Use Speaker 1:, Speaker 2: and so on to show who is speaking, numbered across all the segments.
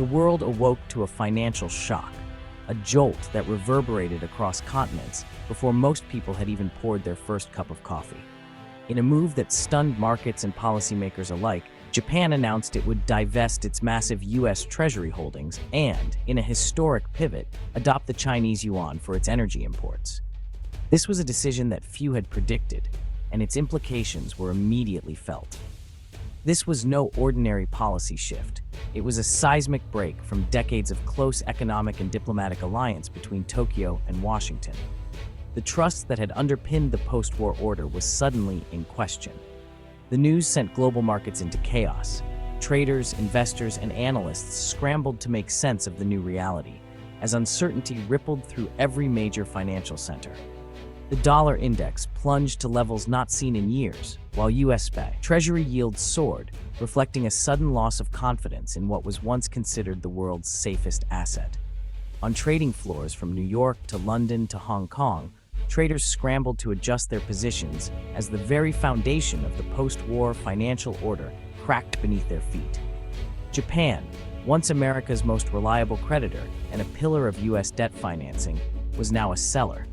Speaker 1: The world awoke to a financial shock, a jolt that reverberated across continents before most people had even poured their first cup of coffee. In a move that stunned markets and policymakers alike, Japan announced it would divest its massive U.S. Treasury holdings and, in a historic pivot, adopt the Chinese yuan for its energy imports. This was a decision that few had predicted, and its implications were immediately felt. This was no ordinary policy shift. It was a seismic break from decades of close economic and diplomatic alliance between Tokyo and Washington. The trust that had underpinned the post-war order was suddenly in question. The news sent global markets into chaos. Traders, investors, and analysts scrambled to make sense of the new reality, as uncertainty rippled through every major financial center. The dollar index plunged to levels not seen in years, while U.S. Treasury yields soared, reflecting a sudden loss of confidence in what was once considered the world's safest asset. On trading floors from New York to London to Hong Kong, traders scrambled to adjust their positions as the very foundation of the post-war financial order cracked beneath their feet. Japan, once America's most reliable creditor and a pillar of U.S. debt financing, was now a seller.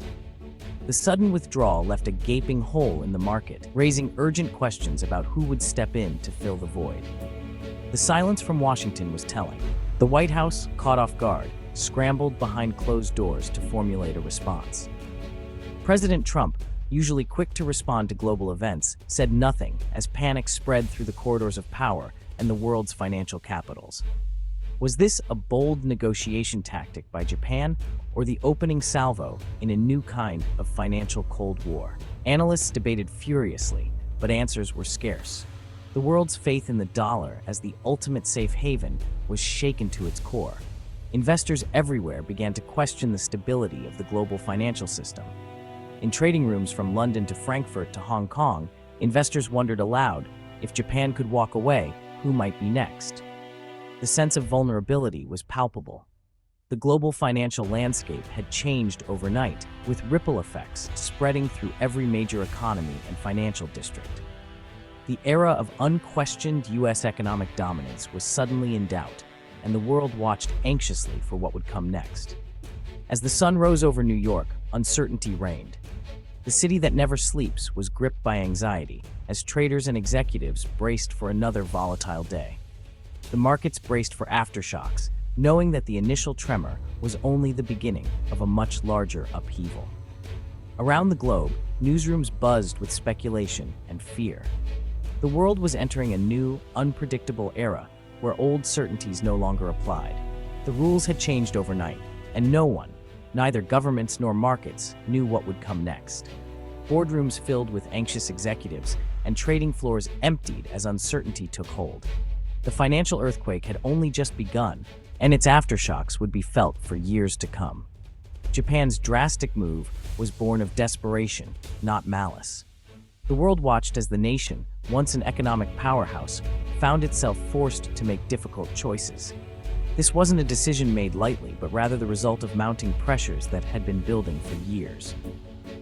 Speaker 1: The sudden withdrawal left a gaping hole in the market, raising urgent questions about who would step in to fill the void. The silence from Washington was telling. The White House, caught off guard, scrambled behind closed doors to formulate a response. President Trump, usually quick to respond to global events, said nothing as panic spread through the corridors of power and the world's financial capitals. Was this a bold negotiation tactic by Japan, or the opening salvo in a new kind of financial Cold War? Analysts debated furiously, but answers were scarce. The world's faith in the dollar as the ultimate safe haven was shaken to its core. Investors everywhere began to question the stability of the global financial system. In trading rooms from London to Frankfurt to Hong Kong, investors wondered aloud, if Japan could walk away, who might be next? The sense of vulnerability was palpable. The global financial landscape had changed overnight, with ripple effects spreading through every major economy and financial district. The era of unquestioned U.S. economic dominance was suddenly in doubt, and the world watched anxiously for what would come next. As the sun rose over New York, uncertainty reigned. The city that never sleeps was gripped by anxiety, as traders and executives braced for another volatile day. The markets braced for aftershocks, knowing that the initial tremor was only the beginning of a much larger upheaval. Around the globe, newsrooms buzzed with speculation and fear. The world was entering a new, unpredictable era where old certainties no longer applied. The rules had changed overnight, and no one, neither governments nor markets, knew what would come next. Boardrooms filled with anxious executives and trading floors emptied as uncertainty took hold. The financial earthquake had only just begun, and its aftershocks would be felt for years to come. Japan's drastic move was born of desperation, not malice. The world watched as the nation, once an economic powerhouse, found itself forced to make difficult choices. This wasn't a decision made lightly, but rather the result of mounting pressures that had been building for years.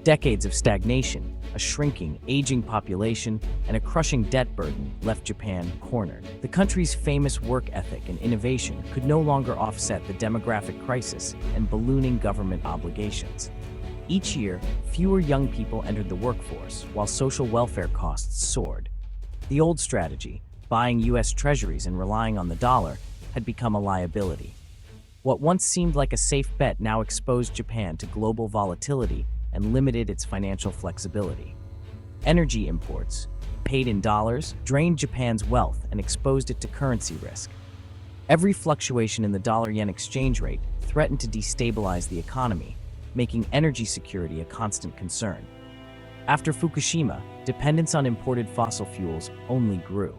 Speaker 1: Decades of stagnation, a shrinking, aging population, and a crushing debt burden left Japan cornered. The country's famous work ethic and innovation could no longer offset the demographic crisis and ballooning government obligations. Each year, fewer young people entered the workforce, while social welfare costs soared. The old strategy, buying U.S. treasuries and relying on the dollar, had become a liability. What once seemed like a safe bet now exposed Japan to global volatility and limited its financial flexibility. Energy imports, paid in dollars, drained Japan's wealth and exposed it to currency risk. Every fluctuation in the dollar-yen exchange rate threatened to destabilize the economy, making energy security a constant concern. After Fukushima, dependence on imported fossil fuels only grew.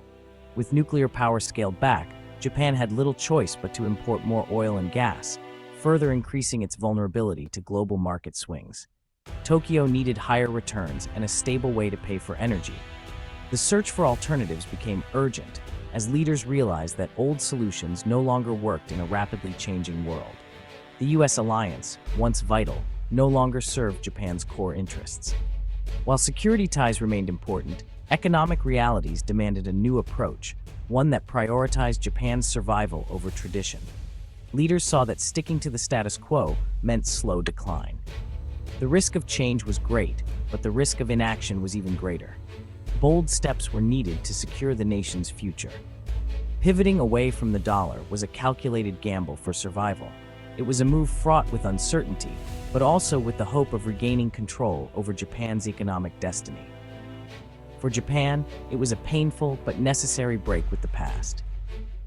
Speaker 1: With nuclear power scaled back, Japan had little choice but to import more oil and gas, further increasing its vulnerability to global market swings. Tokyo needed higher returns and a stable way to pay for energy. The search for alternatives became urgent, as leaders realized that old solutions no longer worked in a rapidly changing world. The U.S. alliance, once vital, no longer served Japan's core interests. While security ties remained important, Economic realities demanded a new approach, one that prioritized Japan's survival over tradition. Leaders saw that sticking to the status quo meant slow decline. The risk of change was great, but the risk of inaction was even greater. Bold steps were needed to secure the nation's future. Pivoting away from the dollar was a calculated gamble for survival. It was a move fraught with uncertainty, but also with the hope of regaining control over Japan's economic destiny. For Japan, it was a painful but necessary break with the past.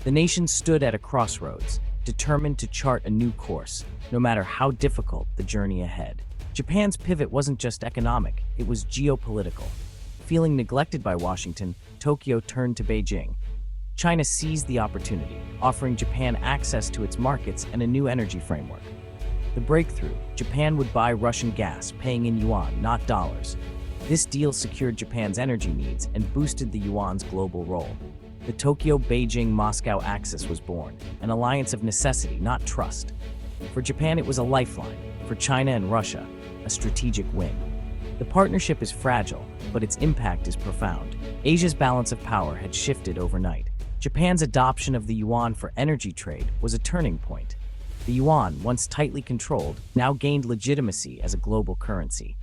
Speaker 1: The nation stood at a crossroads, determined to chart a new course, no matter how difficult the journey ahead. Japan's pivot wasn't just economic, it was geopolitical. Feeling neglected by Washington, Tokyo turned to Beijing. China seized the opportunity, offering Japan access to its markets and a new energy framework. The breakthrough: Japan would buy Russian gas, paying in yuan, not dollars. This deal secured Japan's energy needs and boosted the yuan's global role. The Tokyo-Beijing-Moscow axis was born, an alliance of necessity, not trust. For Japan, it was a lifeline. For China and Russia, a strategic win. The partnership is fragile, but its impact is profound. Asia's balance of power had shifted overnight. Japan's adoption of the yuan for energy trade was a turning point. The yuan, once tightly controlled, now gained legitimacy as a global currency.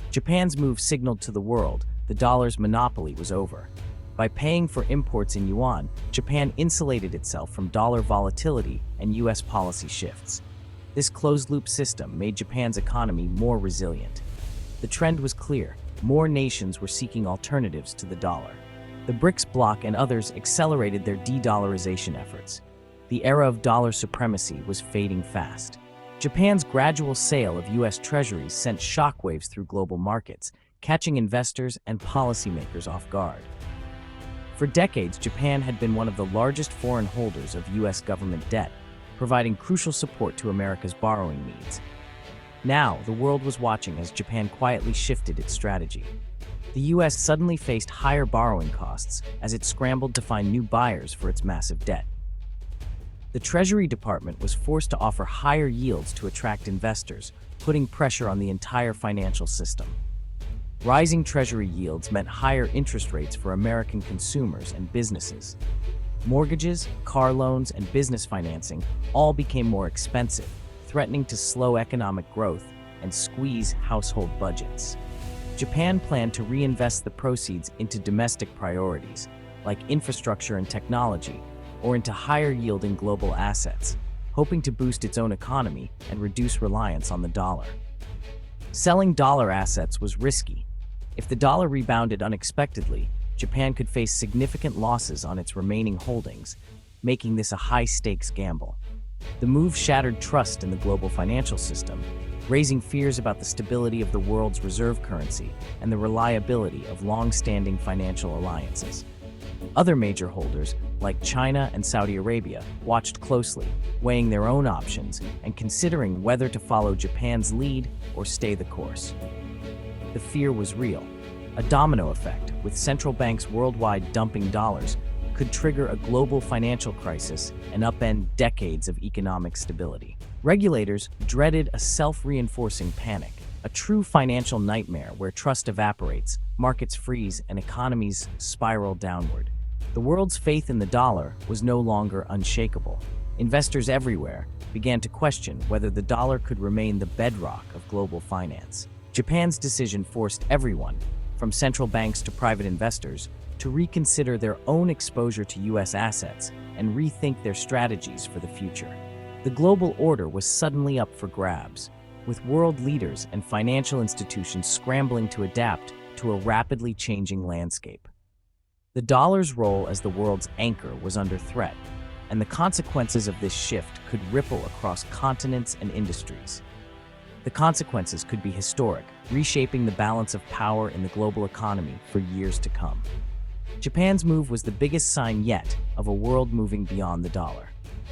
Speaker 1: Japan's move signaled to the world the dollar's monopoly was over. By paying for imports in yuan, Japan insulated itself from dollar volatility and U.S. policy shifts. This closed-loop system made Japan's economy more resilient. The trend was clear: more nations were seeking alternatives to the dollar. The BRICS bloc and others accelerated their de-dollarization efforts. The era of dollar supremacy was fading fast. Japan's gradual sale of U.S. treasuries sent shockwaves through global markets, catching investors and policymakers off guard. For decades, Japan had been one of the largest foreign holders of U.S. government debt, providing crucial support to America's borrowing needs. Now, the world was watching as Japan quietly shifted its strategy. The U.S. suddenly faced higher borrowing costs as it scrambled to find new buyers for its massive debt. The Treasury Department was forced to offer higher yields to attract investors, putting pressure on the entire financial system. Rising Treasury yields meant higher interest rates for American consumers and businesses. Mortgages, car loans, and business financing all became more expensive, threatening to slow economic growth and squeeze household budgets. Japan planned to reinvest the proceeds into domestic priorities, like infrastructure and technology, or into higher-yielding global assets, hoping to boost its own economy and reduce reliance on the dollar. Selling dollar assets was risky. If the dollar rebounded unexpectedly, Japan could face significant losses on its remaining holdings, making this a high-stakes gamble. The move shattered trust in the global financial system, raising fears about the stability of the world's reserve currency and the reliability of long-standing financial alliances. Other major holders, like China and Saudi Arabia, watched closely, weighing their own options and considering whether to follow Japan's lead or stay the course. The fear was real. A domino effect, with central banks worldwide dumping dollars, could trigger a global financial crisis and upend decades of economic stability. Regulators dreaded a self-reinforcing panic, a true financial nightmare where trust evaporates, markets freeze, and economies spiral downward. The world's faith in the dollar was no longer unshakable. Investors everywhere began to question whether the dollar could remain the bedrock of global finance. Japan's decision forced everyone, from central banks to private investors, to reconsider their own exposure to U.S. assets and rethink their strategies for the future. The global order was suddenly up for grabs, with world leaders and financial institutions scrambling to adapt to a rapidly changing landscape. The dollar's role as the world's anchor was under threat, and the consequences of this shift could ripple across continents and industries. The consequences could be historic, reshaping the balance of power in the global economy for years to come. Japan's move was the biggest sign yet of a world moving beyond the dollar.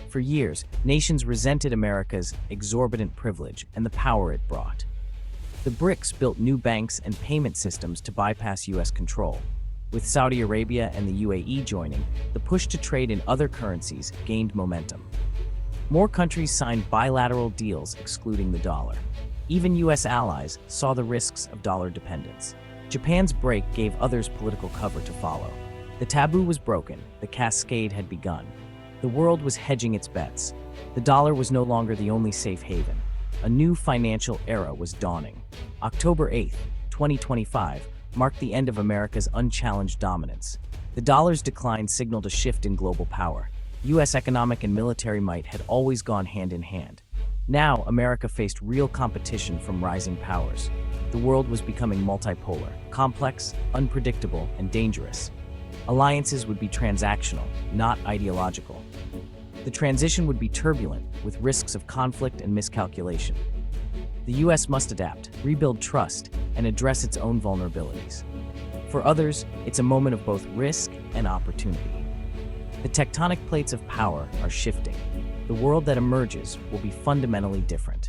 Speaker 1: For years, nations resented America's exorbitant privilege and the power it brought. The BRICS built new banks and payment systems to bypass U.S. control. With Saudi Arabia and the UAE joining, the push to trade in other currencies gained momentum. More countries signed bilateral deals excluding the dollar. Even U.S. allies saw the risks of dollar dependence. Japan's break gave others political cover to follow. The taboo was broken, the cascade had begun. The world was hedging its bets. The dollar was no longer the only safe haven. A new financial era was dawning. October 8, 2025, marked the end of America's unchallenged dominance. The dollar's decline signaled a shift in global power. U.S. economic and military might had always gone hand in hand. Now, America faced real competition from rising powers. The world was becoming multipolar, complex, unpredictable, and dangerous. Alliances would be transactional, not ideological. The transition would be turbulent, with risks of conflict and miscalculation. The U.S. must adapt, rebuild trust, and address its own vulnerabilities. For others, it's a moment of both risk and opportunity. The tectonic plates of power are shifting. The world that emerges will be fundamentally different.